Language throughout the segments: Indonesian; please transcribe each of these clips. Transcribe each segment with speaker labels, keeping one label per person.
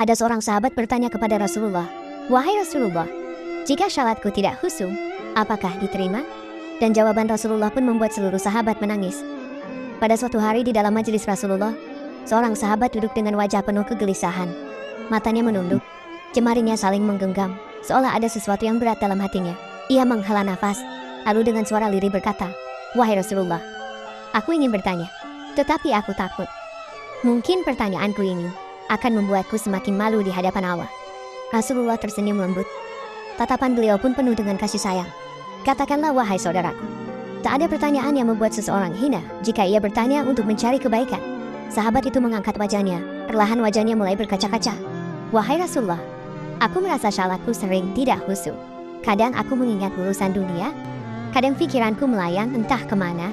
Speaker 1: Ada seorang sahabat bertanya kepada Rasulullah, "Wahai Rasulullah, jika salatku tidak khusyuk, apakah diterima?" Dan jawaban Rasulullah pun membuat seluruh sahabat menangis. Pada suatu hari di dalam majelis Rasulullah, seorang sahabat duduk dengan wajah penuh kegelisahan. Matanya menunduk, jemarinya saling menggenggam, seolah ada sesuatu yang berat dalam hatinya. Ia menghela nafas, lalu dengan suara lirih berkata, "Wahai Rasulullah, aku ingin bertanya, tetapi aku takut. Mungkin pertanyaanku ini akan membuatku semakin malu di hadapan Allah." Rasulullah tersenyum lembut. Tatapan beliau pun penuh dengan kasih sayang. "Katakanlah, wahai saudaraku, tak ada pertanyaan yang membuat seseorang hina jika ia bertanya untuk mencari kebaikan." Sahabat itu mengangkat wajahnya, perlahan wajahnya mulai berkaca-kaca. "Wahai Rasulullah, aku merasa salatku sering tidak khusyuk. Kadang aku mengingat urusan dunia, kadang pikiranku melayang entah kemana.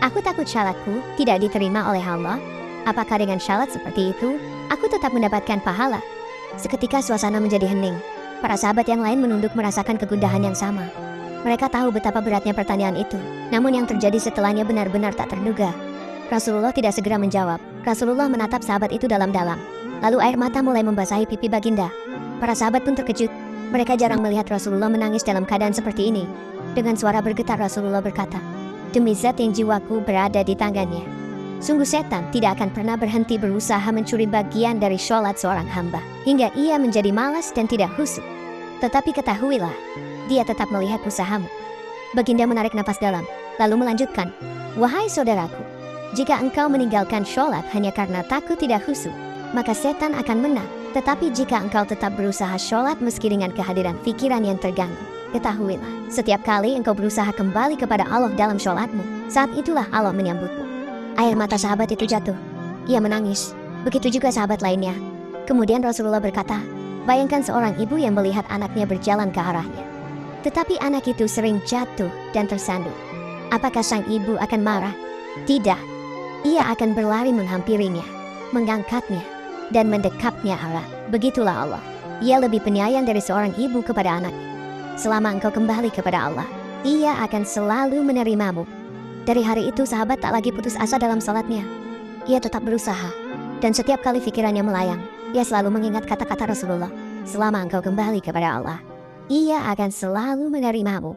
Speaker 1: Aku takut salatku tidak diterima oleh Allah. Apakah dengan salat seperti itu, aku tetap mendapatkan pahala?" Seketika suasana menjadi hening. Para sahabat yang lain menunduk merasakan kegundahan yang sama. Mereka tahu betapa beratnya pertanyaan itu, namun yang terjadi setelahnya benar-benar tak terduga. Rasulullah tidak segera menjawab. Rasulullah menatap sahabat itu dalam-dalam. Lalu air mata mulai membasahi pipi baginda. Para sahabat pun terkejut. Mereka jarang melihat Rasulullah menangis dalam keadaan seperti ini. Dengan suara bergetar Rasulullah berkata, "Demi zat yang jiwaku berada di tangannya, sungguh setan tidak akan pernah berhenti berusaha mencuri bagian dari sholat seorang hamba, hingga ia menjadi malas dan tidak khusyuk. Tetapi ketahuilah, dia tetap melihat usahamu." Baginda menarik napas dalam, lalu melanjutkan, "Wahai saudaraku, jika engkau meninggalkan sholat hanya karena takut tidak khusyuk, maka setan akan menang. Tetapi jika engkau tetap berusaha sholat meski dengan kehadiran pikiran yang terganggu, ketahuilah, setiap kali engkau berusaha kembali kepada Allah dalam sholatmu, saat itulah Allah menyambutmu." Air mata sahabat itu jatuh. Ia menangis. Begitu juga sahabat lainnya. Kemudian Rasulullah berkata, "Bayangkan seorang ibu yang melihat anaknya berjalan ke arahnya. Tetapi anak itu sering jatuh dan tersandung. Apakah sang ibu akan marah? Tidak. Ia akan berlari menghampirinya, mengangkatnya, dan mendekapnya arah. Begitulah Allah. Ia lebih penyayang dari seorang ibu kepada anaknya. Selama engkau kembali kepada Allah, Ia akan selalu menerimamu." Dari hari itu sahabat tak lagi putus asa dalam salatnya. Ia tetap berusaha, dan setiap kali pikirannya melayang, ia selalu mengingat kata-kata Rasulullah, "Selama engkau kembali kepada Allah, Ia akan selalu menerimamu."